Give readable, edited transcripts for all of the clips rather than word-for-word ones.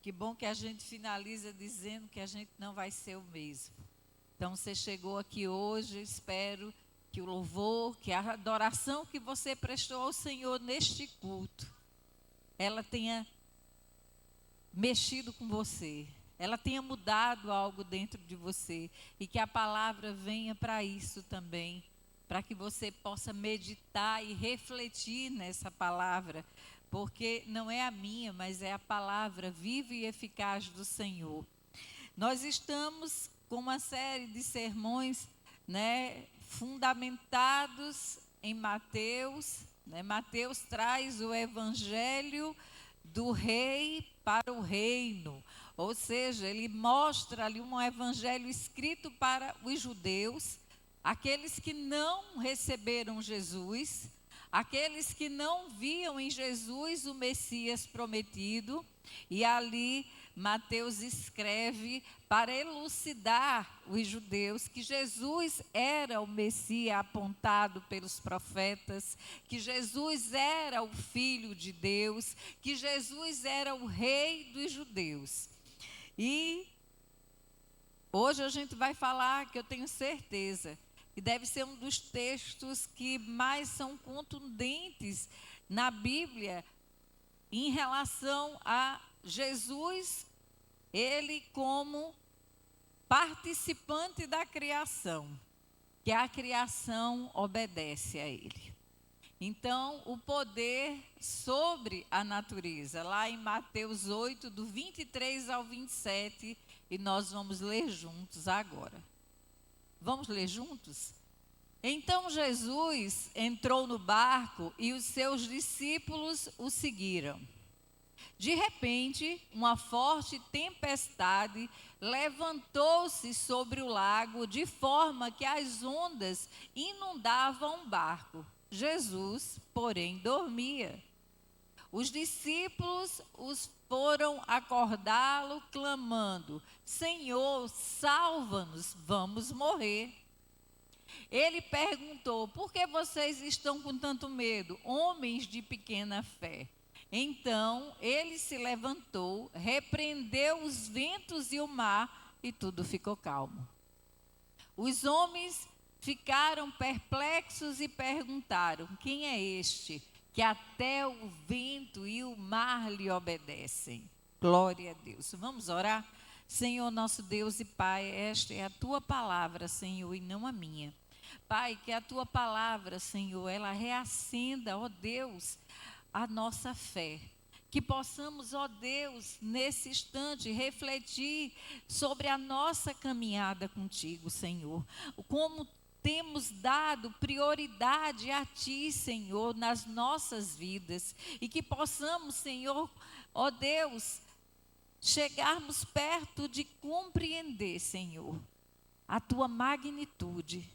Que bom que a gente finaliza dizendo que a gente não vai ser o mesmo. Então, você chegou aqui hoje, espero que o louvor, que a adoração que você prestou ao Senhor neste culto, ela tenha mexido com você, ela tenha mudado algo dentro de você e que a palavra venha para isso também, para que você possa meditar e refletir nessa palavra, porque não é a minha, mas é a palavra viva e eficaz do Senhor. Nós estamos com uma série de sermões, né, fundamentados em Mateus, né? Mateus traz o evangelho do rei para o reino, ou seja, ele mostra ali um evangelho escrito para os judeus, aqueles que não receberam Jesus, aqueles que não viam em Jesus o Messias prometido, e ali Mateus escreve para elucidar os judeus que Jesus era o Messias apontado pelos profetas, que Jesus era o Filho de Deus, que Jesus era o Rei dos judeus. E hoje a gente vai falar, que eu tenho certeza, que deve ser um dos textos que mais são contundentes na Bíblia em relação a Jesus, ele como participante da criação, que a criação obedece a ele. Então, o poder sobre a natureza, lá em Mateus 8, do 23 ao 27, e nós vamos ler juntos agora. Vamos ler juntos? Então Jesus entrou no barco e os seus discípulos o seguiram. De repente, uma forte tempestade levantou-se sobre o lago, de forma que as ondas inundavam o barco. Jesus, porém, dormia. Os discípulos os foram acordá-lo, clamando: Senhor, salva-nos, vamos morrer. Ele perguntou: por que vocês estão com tanto medo, homens de pequena fé? Então ele se levantou, repreendeu os ventos e o mar, e tudo ficou calmo. Os homens ficaram perplexos e perguntaram: quem é este, que até o vento e o mar lhe obedecem? Glória a Deus. Vamos orar? Senhor nosso Deus e Pai, esta é a tua palavra, Senhor, e não a minha. Pai, que a tua palavra, Senhor, ela reacenda, ó Deus, a nossa fé. Que possamos, ó Deus, nesse instante, refletir sobre a nossa caminhada contigo, Senhor. Como temos dado prioridade a Ti, Senhor, nas nossas vidas. E que possamos, Senhor, ó Deus, chegarmos perto de compreender, Senhor, a Tua magnitude,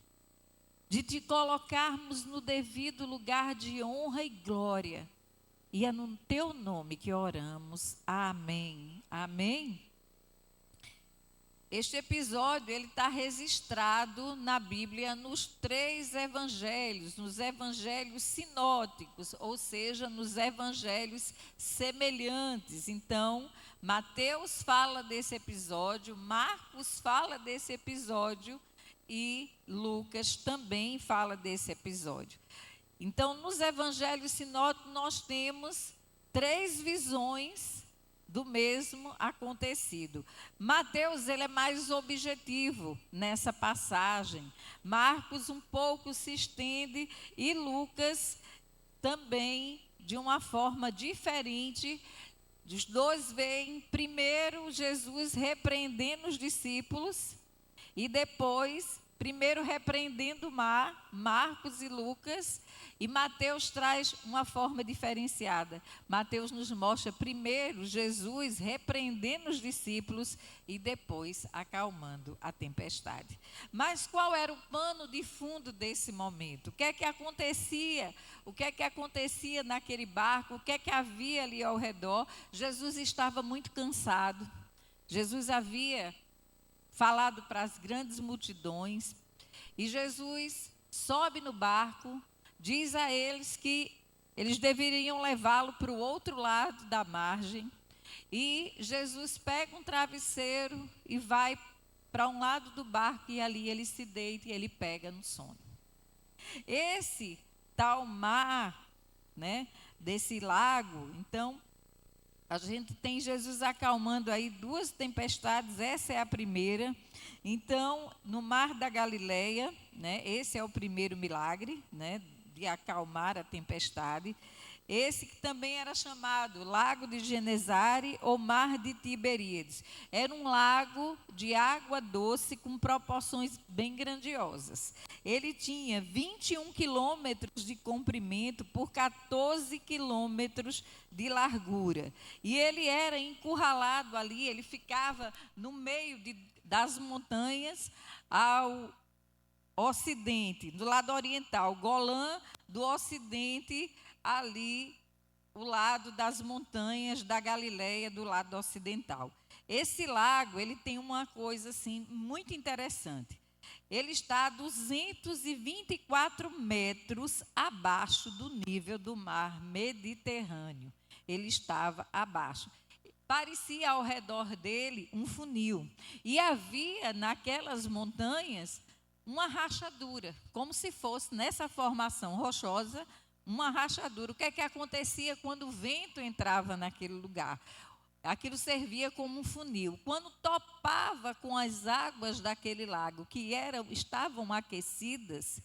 de Te colocarmos no devido lugar de honra e glória. E é no Teu nome que oramos. Amém. Amém. Este episódio, ele está registrado na Bíblia nos 3 evangelhos, nos evangelhos sinóticos, ou seja, nos evangelhos semelhantes. Então, Mateus fala desse episódio, Marcos fala desse episódio e Lucas também fala desse episódio. Então, nos evangelhos sinóticos, nós temos 3 visões do mesmo acontecido. Mateus, ele é mais objetivo nessa passagem. Marcos um pouco se estende e Lucas também de uma forma diferente. Os dois veem primeiro Jesus repreendendo os discípulos e depois, primeiro repreendendo Marcos e Lucas, e Mateus traz uma forma diferenciada. Mateus nos mostra primeiro Jesus repreendendo os discípulos e depois acalmando a tempestade. Mas qual era o pano de fundo desse momento? O que é que acontecia? O que é que acontecia naquele barco? O que é que havia ali ao redor? Jesus estava muito cansado. Jesus havia falado para as grandes multidões e Jesus sobe no barco, diz a eles que eles deveriam levá-lo para o outro lado da margem. E Jesus pega um travesseiro e vai para um lado do barco e ali ele se deita e ele pega no sono. Esse tal mar, né, desse lago, então, a gente tem Jesus acalmando aí duas tempestades, essa é a primeira. Então, no mar da Galileia, né, esse é o primeiro milagre, né, de acalmar a tempestade. Esse que também era chamado Lago de Genesare ou Mar de Tiberíades. Era um lago de água doce com proporções bem grandiosas. Ele tinha 21 quilômetros de comprimento por 14 quilômetros de largura. E ele era encurralado ali, ele ficava no meio das montanhas ao ocidente, do lado oriental, Golã, do ocidente, ali, o lado das montanhas da Galileia, do lado ocidental. Esse lago, ele tem uma coisa assim muito interessante. Ele está a 224 metros abaixo do nível do mar Mediterrâneo. Ele estava abaixo. Parecia ao redor dele um funil. E havia naquelas montanhas uma rachadura, como se fosse nessa formação rochosa, uma rachadura. O que é que acontecia quando o vento entrava naquele lugar? Aquilo servia como um funil. Quando topava com as águas daquele lago, que estavam aquecidas,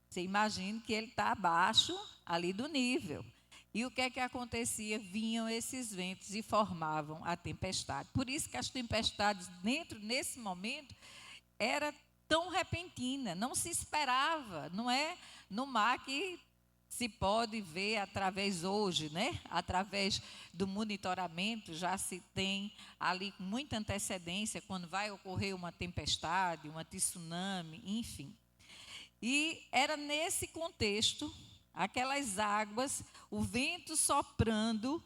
você imagina que ele está abaixo ali do nível. E o que é que acontecia? Vinham esses ventos e formavam a tempestade. Por isso que as tempestades nesse momento, era tão repentina, não se esperava, não é no mar que se pode ver através hoje, né? Através do monitoramento, já se tem ali com muita antecedência quando vai ocorrer uma tempestade, uma tsunami, enfim. E era nesse contexto, aquelas águas, o vento soprando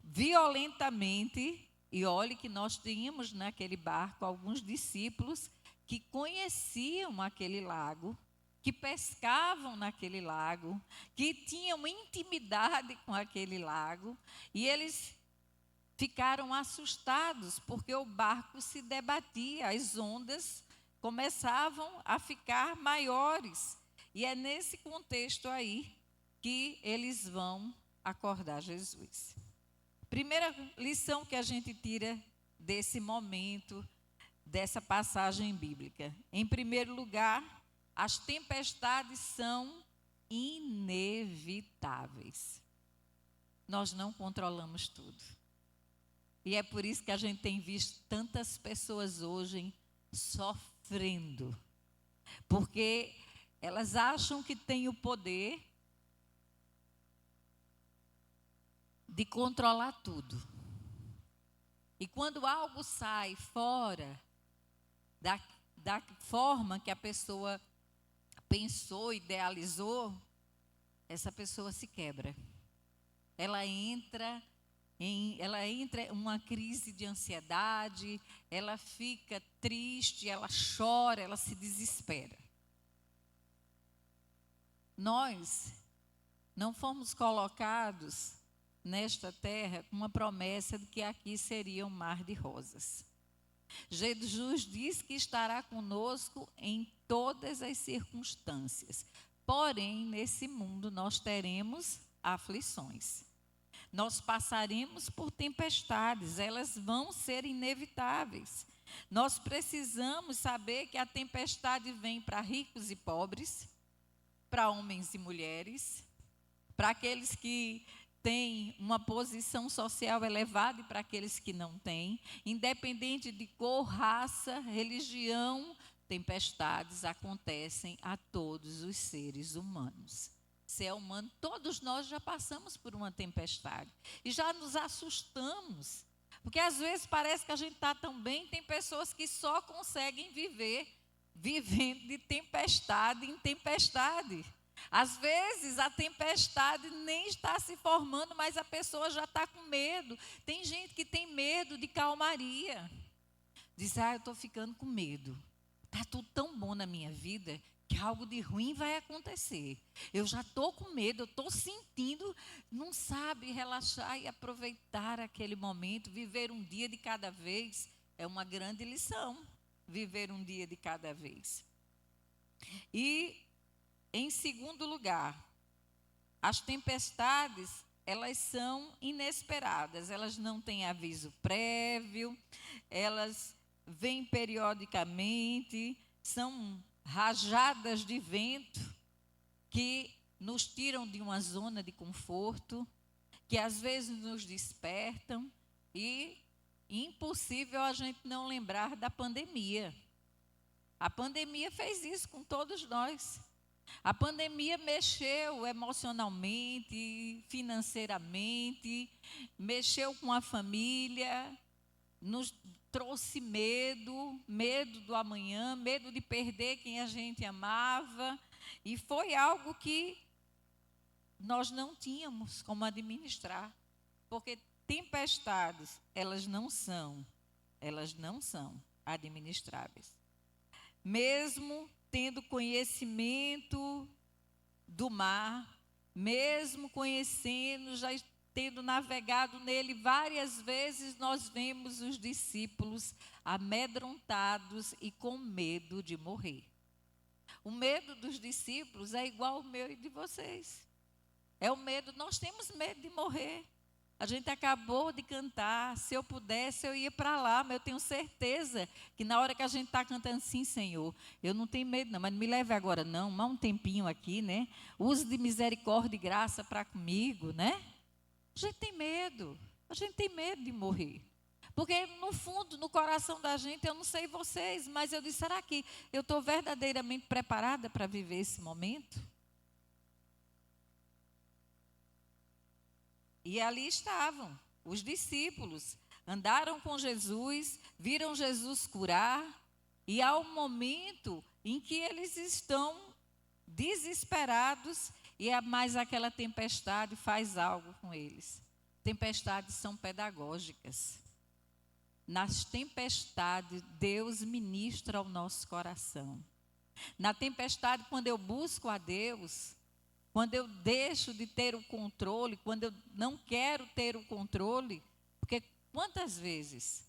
violentamente, e olhe que nós tínhamos naquele barco alguns discípulos que conheciam aquele lago, que pescavam naquele lago, que tinham intimidade com aquele lago, e eles ficaram assustados, porque o barco se debatia, as ondas começavam a ficar maiores. E é nesse contexto aí que eles vão acordar Jesus. Primeira lição que a gente tira desse momento, dessa passagem bíblica. Em primeiro lugar, as tempestades são inevitáveis. Nós não controlamos tudo. E é por isso que a gente tem visto tantas pessoas hoje sofrendo. Porque elas acham que têm o poder de controlar tudo. E quando algo sai fora da forma que a pessoa pensou, idealizou, essa pessoa se quebra. Ela entra em uma crise de ansiedade, ela fica triste, ela chora, ela se desespera. Nós não fomos colocados nesta terra com uma promessa de que aqui seria um mar de rosas. Jesus diz que estará conosco em todas as circunstâncias. Porém, nesse mundo nós teremos aflições. Nós passaremos por tempestades, elas vão ser inevitáveis. Nós precisamos saber que a tempestade vem para ricos e pobres, para homens e mulheres, para aqueles que têm uma posição social elevada e para aqueles que não têm, independente de cor, raça, religião, tempestades acontecem a todos os seres humanos. Se é humano, todos nós já passamos por uma tempestade e já nos assustamos, porque às vezes parece que a gente está tão bem, tem pessoas que só conseguem viver vivendo de tempestade em tempestade. Às vezes a tempestade nem está se formando, mas a pessoa já está com medo. Tem gente que tem medo de calmaria. Diz, eu estou ficando com medo. Está tudo tão bom na minha vida que algo de ruim vai acontecer. Eu já estou com medo, eu estou sentindo, não sabe relaxar e aproveitar aquele momento, viver um dia de cada vez. É uma grande lição, viver um dia de cada vez. E, em segundo lugar, as tempestades, elas são inesperadas, elas não têm aviso prévio, elas vêm periodicamente, são rajadas de vento que nos tiram de uma zona de conforto, que às vezes nos despertam, e impossível a gente não lembrar da pandemia. A pandemia fez isso com todos nós. A pandemia mexeu emocionalmente, financeiramente, mexeu com a família, nos trouxe medo, medo do amanhã, medo de perder quem a gente amava, e foi algo que nós não tínhamos como administrar, porque tempestades, elas não são administráveis. Mesmo tendo conhecimento do mar, mesmo conhecendo, já tendo navegado nele várias vezes, nós vemos os discípulos amedrontados e com medo de morrer. O medo dos discípulos é igual ao meu e de vocês. É o medo, nós temos medo de morrer. A gente acabou de cantar, se eu pudesse eu ia para lá, mas eu tenho certeza que na hora que a gente está cantando, sim, Senhor, eu não tenho medo não, mas não me leve agora não, mais um tempinho aqui, né? Use de misericórdia e graça para comigo, né? A gente tem medo de morrer. Porque no fundo, no coração da gente, eu não sei vocês, mas eu disse, será que eu estou verdadeiramente preparada para viver esse momento? E ali estavam os discípulos, andaram com Jesus, viram Jesus curar, e há um momento em que eles estão desesperados, e mais aquela tempestade faz algo com eles. Tempestades são pedagógicas. Nas tempestades, Deus ministra ao nosso coração. Na tempestade, quando eu busco a Deus, quando eu deixo de ter o controle, quando eu não quero ter o controle, porque quantas vezes,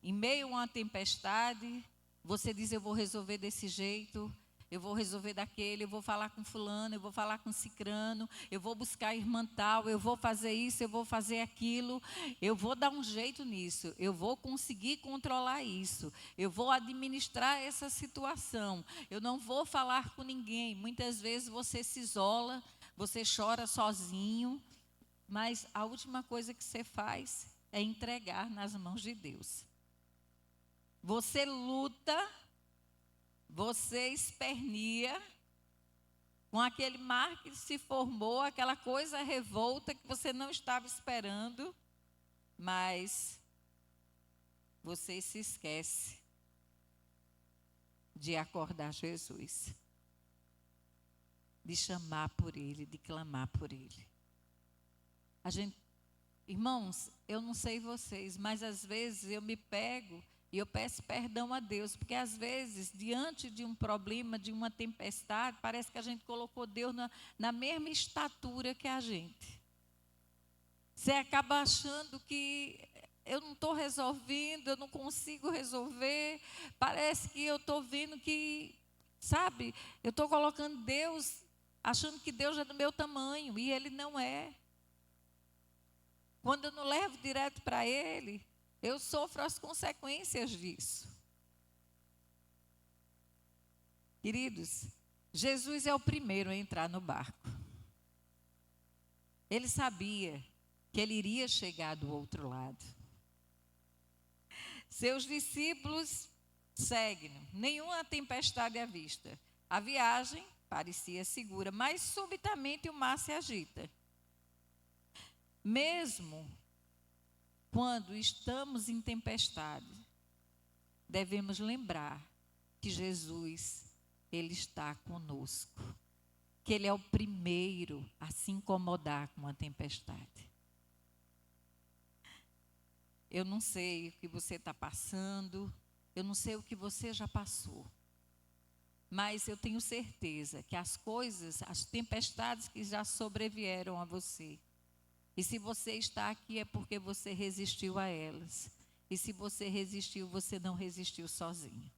em meio a uma tempestade, você diz, eu vou resolver desse jeito, eu vou resolver daquele, eu vou falar com fulano, eu vou falar com cicrano, eu vou buscar a irmã tal, eu vou fazer isso, eu vou fazer aquilo, eu vou dar um jeito nisso, eu vou conseguir controlar isso, eu vou administrar essa situação, eu não vou falar com ninguém. Muitas vezes você se isola, você chora sozinho, mas a última coisa que você faz é entregar nas mãos de Deus. Você luta, você esperneia com aquele mar que se formou, aquela coisa revolta que você não estava esperando, mas você se esquece de acordar Jesus, de chamar por Ele, de clamar por Ele. Irmãos, eu não sei vocês, mas às vezes eu me pego e eu peço perdão a Deus, porque às vezes, diante de um problema, de uma tempestade, parece que a gente colocou Deus na mesma estatura que a gente. Você acaba achando que eu não estou resolvendo, eu não consigo resolver, parece que eu estou vendo que, sabe, eu estou colocando Deus, achando que Deus é do meu tamanho, e Ele não é. Quando eu não levo direto para Ele, eu sofro as consequências disso. Queridos, Jesus é o primeiro a entrar no barco. Ele sabia que ele iria chegar do outro lado. Seus discípulos seguem, nenhuma tempestade à vista. A viagem parecia segura, mas subitamente o mar se agita. Mesmo quando estamos em tempestade, devemos lembrar que Jesus, Ele está conosco. Que Ele é o primeiro a se incomodar com a tempestade. Eu não sei o que você está passando, eu não sei o que você já passou. Mas eu tenho certeza que as coisas, as tempestades que já sobrevieram a você, e se você está aqui é porque você resistiu a elas. E se você resistiu, você não resistiu sozinho.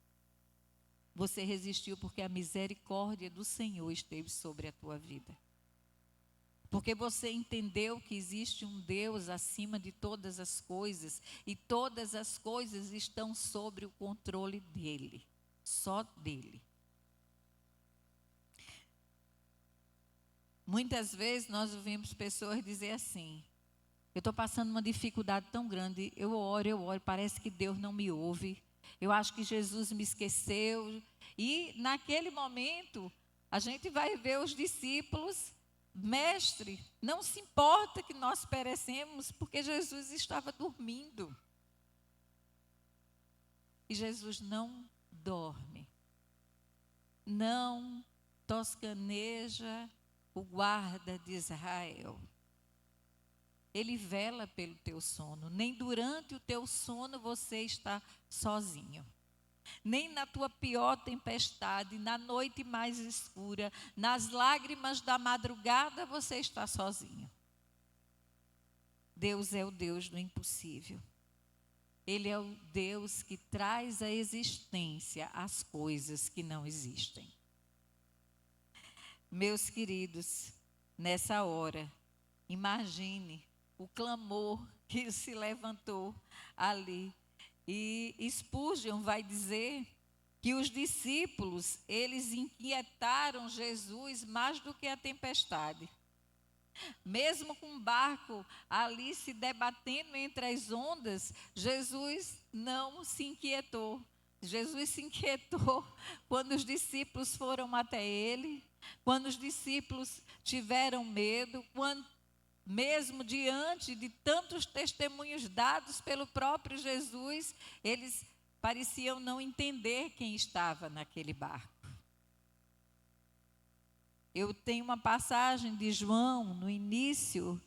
Você resistiu porque a misericórdia do Senhor esteve sobre a tua vida. Porque você entendeu que existe um Deus acima de todas as coisas, e todas as coisas estão sobre o controle dele, só dele. Muitas vezes nós ouvimos pessoas dizer assim: eu estou passando uma dificuldade tão grande, eu oro, parece que Deus não me ouve, eu acho que Jesus me esqueceu. E naquele momento, a gente vai ver os discípulos: mestre, não se importa que nós perecemos, porque Jesus estava dormindo. E Jesus não dorme, não toscaneja o guarda de Israel. Ele vela pelo teu sono. Nem durante o teu sono você está sozinho. Nem na tua pior tempestade, na noite mais escura, nas lágrimas da madrugada, você está sozinho. Deus é o Deus do impossível. Ele é o Deus que traz à existência as coisas que não existem. Meus queridos, nessa hora, imagine o clamor que se levantou ali. E Spurgeon vai dizer que os discípulos, eles inquietaram Jesus mais do que a tempestade. Mesmo com o barco ali se debatendo entre as ondas, Jesus não se inquietou. Jesus se inquietou quando os discípulos foram até ele, quando os discípulos tiveram medo, quando, mesmo diante de tantos testemunhos dados pelo próprio Jesus, eles pareciam não entender quem estava naquele barco. Eu tenho uma passagem de João, no início,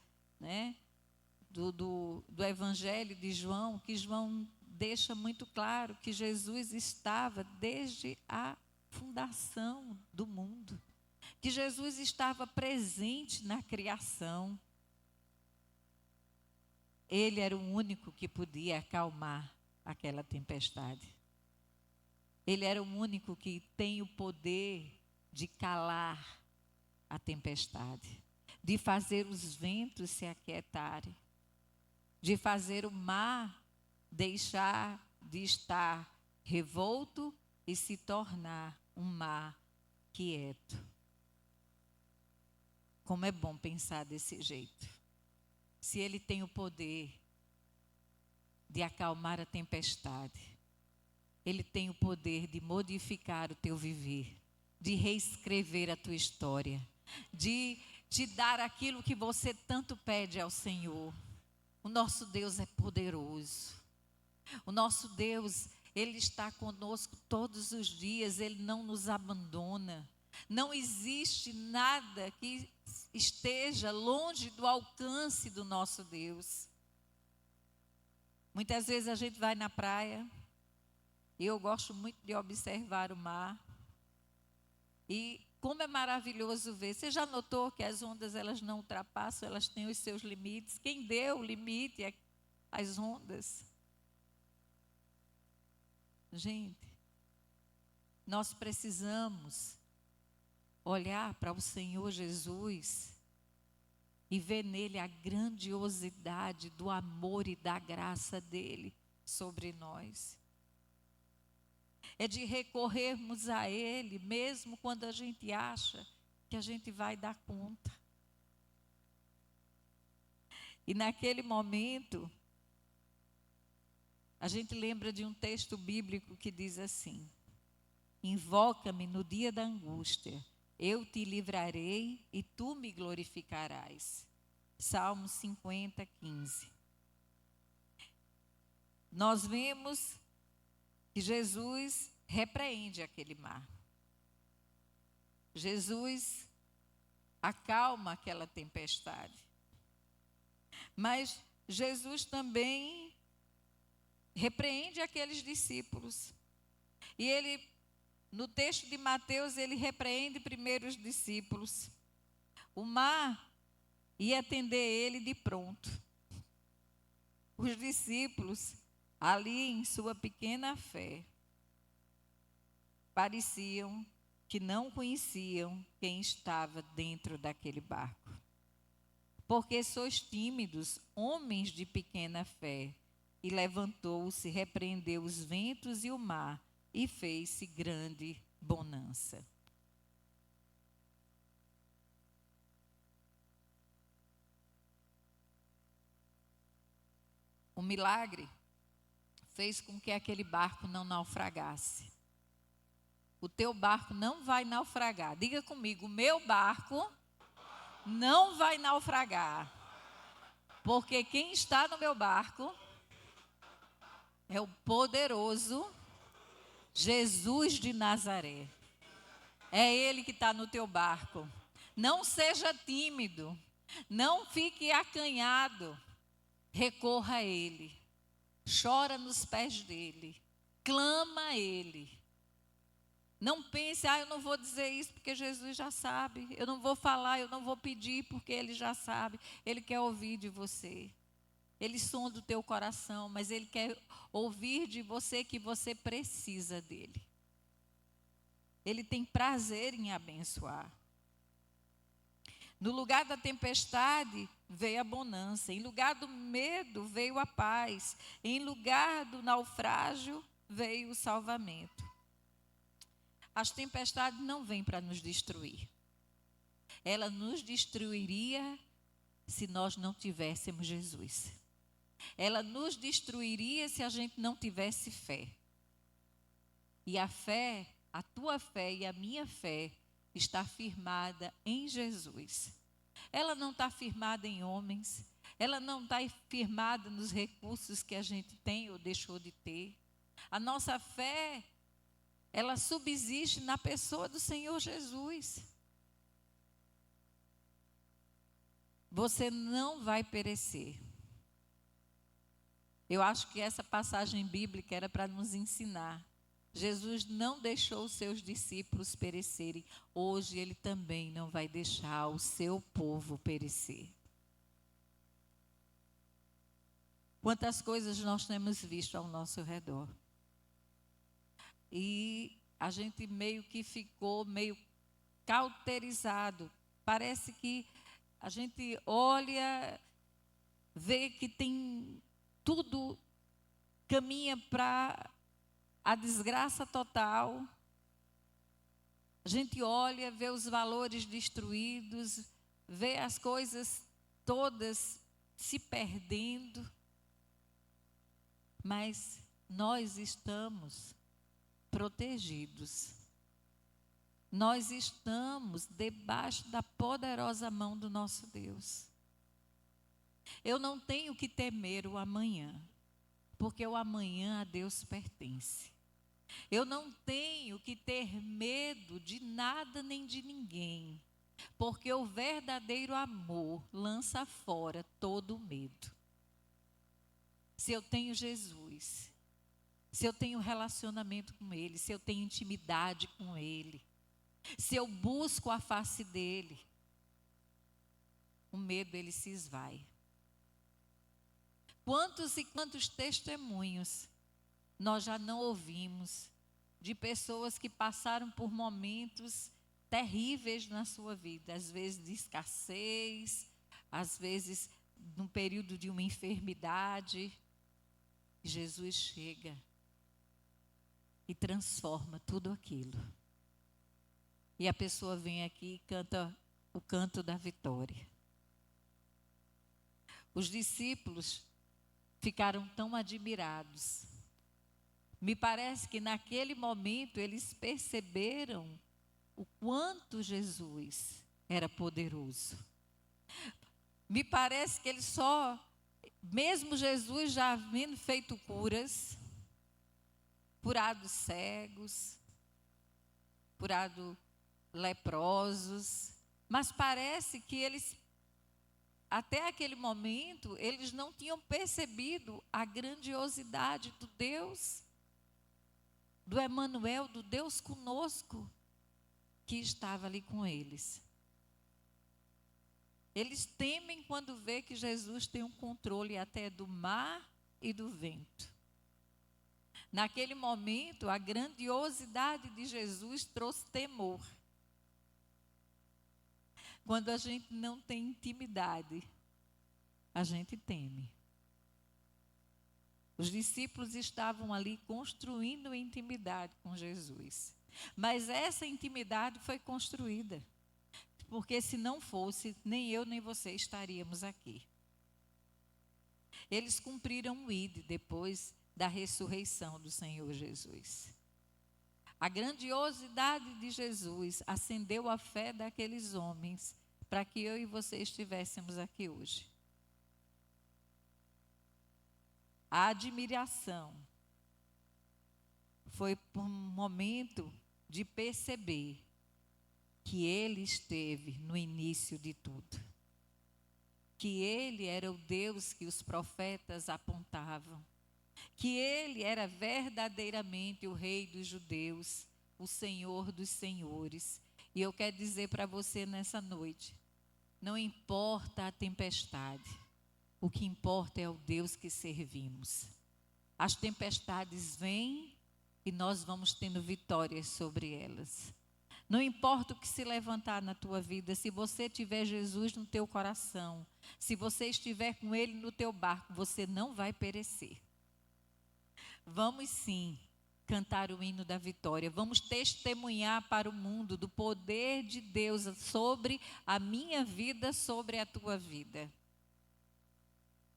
do Evangelho de João, que João deixa muito claro que Jesus estava desde a fundação do mundo, que Jesus estava presente na criação. Ele era o único que podia acalmar aquela tempestade. Ele era o único que tem o poder de calar a tempestade, de fazer os ventos se aquietarem, de fazer o mar deixar de estar revolto e se tornar um mar quieto. Como é bom pensar desse jeito. Se ele tem o poder de acalmar a tempestade, ele tem o poder de modificar o teu viver, de reescrever a tua história, de te dar aquilo que você tanto pede ao Senhor. O nosso Deus é poderoso. O nosso Deus, Ele está conosco todos os dias, Ele não nos abandona. Não existe nada que esteja longe do alcance do nosso Deus. Muitas vezes a gente vai na praia, e eu gosto muito de observar o mar, e como é maravilhoso ver. Você já notou que as ondas, elas não ultrapassam, elas têm os seus limites? Quem deu o limite às ondas? Gente, nós precisamos olhar para o Senhor Jesus e ver nele a grandiosidade do amor e da graça dele sobre nós. É de recorrermos a ele, mesmo quando a gente acha que a gente vai dar conta. E naquele momento, a gente lembra de um texto bíblico que diz assim: invoca-me no dia da angústia, eu te livrarei e tu me glorificarás. Salmo 50, 15. Nós vemos que Jesus repreende aquele mar. Jesus acalma aquela tempestade. Mas Jesus também repreende aqueles discípulos. E ele No texto de Mateus, ele repreende primeiro os discípulos. O mar ia atender ele de pronto. Os discípulos, ali em sua pequena fé, pareciam que não conheciam quem estava dentro daquele barco. Porque sois tímidos, homens de pequena fé. E levantou-se, repreendeu os ventos e o mar, e fez-se grande bonança. O milagre fez com que aquele barco não naufragasse. O teu barco não vai naufragar. Diga comigo, o meu barco não vai naufragar. Porque quem está no meu barco é o poderoso Jesus de Nazaré. É Ele que está no teu barco. Não seja tímido. Não fique acanhado. Recorra a Ele. Chora nos pés dEle. Clama a Ele. Não pense, eu não vou dizer isso porque Jesus já sabe. Eu não vou falar, eu não vou pedir porque Ele já sabe. Ele quer ouvir de você. Ele sonda o teu coração, mas Ele quer ouvir de você que você precisa dEle. Ele tem prazer em abençoar. No lugar da tempestade veio a bonança. Em lugar do medo veio a paz. Em lugar do naufrágio veio o salvamento. As tempestades não vêm para nos destruir. Ela nos destruiria se nós não tivéssemos Jesus. Ela nos destruiria se a gente não tivesse fé. E a fé, a tua fé e a minha fé está firmada em Jesus. Ela não está firmada em homens. Ela não está firmada nos recursos que a gente tem ou deixou de ter. A nossa fé, ela subsiste na pessoa do Senhor Jesus. Você não vai perecer. Eu acho que essa passagem bíblica era para nos ensinar. Jesus não deixou os seus discípulos perecerem. Hoje Ele também não vai deixar o seu povo perecer. Quantas coisas nós temos visto ao nosso redor. E a gente meio que ficou meio cauterizado. Parece que a gente olha, vê que tem tudo caminha para a desgraça total. A gente olha, vê os valores destruídos, vê as coisas todas se perdendo. Mas nós estamos protegidos. Nós estamos debaixo da poderosa mão do nosso Deus. Eu não tenho que temer o amanhã, porque o amanhã a Deus pertence. Eu não tenho que ter medo de nada nem de ninguém, porque o verdadeiro amor lança fora todo o medo. Se eu tenho Jesus, se eu tenho relacionamento com Ele, se eu tenho intimidade com Ele, se eu busco a face dEle, o medo ele se esvai. Quantos e quantos testemunhos nós já não ouvimos de pessoas que passaram por momentos terríveis na sua vida, às vezes de escassez, às vezes num período de uma enfermidade. Jesus chega e transforma tudo aquilo. E a pessoa vem aqui e canta o canto da vitória. Os discípulos ficaram tão admirados. Me parece que naquele momento eles perceberam o quanto Jesus era poderoso. Me parece que eles mesmo Jesus já havendo feito curas, curado cegos, curado leprosos, mas parece que eles, até aquele momento, eles não tinham percebido a grandiosidade do Deus do Emanuel, do Deus conosco, que estava ali com eles. Eles temem quando vê que Jesus tem um controle até do mar e do vento. Naquele momento, a grandiosidade de Jesus trouxe temor. Quando a gente não tem intimidade, a gente teme. Os discípulos estavam ali construindo intimidade com Jesus. Mas essa intimidade foi construída. Porque se não fosse, nem eu nem você estaríamos aqui. Eles cumpriram o ID depois da ressurreição do Senhor Jesus. A grandiosidade de Jesus acendeu a fé daqueles homens para que eu e você estivéssemos aqui hoje. A admiração foi por um momento de perceber que ele esteve no início de tudo. Que ele era o Deus que os profetas apontavam. Que ele era verdadeiramente o Rei dos judeus, o Senhor dos senhores. E eu quero dizer para você nessa noite, não importa a tempestade, o que importa é o Deus que servimos. As tempestades vêm e nós vamos tendo vitórias sobre elas. Não importa o que se levantar na tua vida, se você tiver Jesus no teu coração, se você estiver com Ele no teu barco, você não vai perecer. Vamos sim cantar o hino da vitória, vamos testemunhar para o mundo do poder de Deus sobre a minha vida, sobre a tua vida.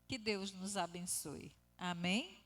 Que Deus nos abençoe. Amém?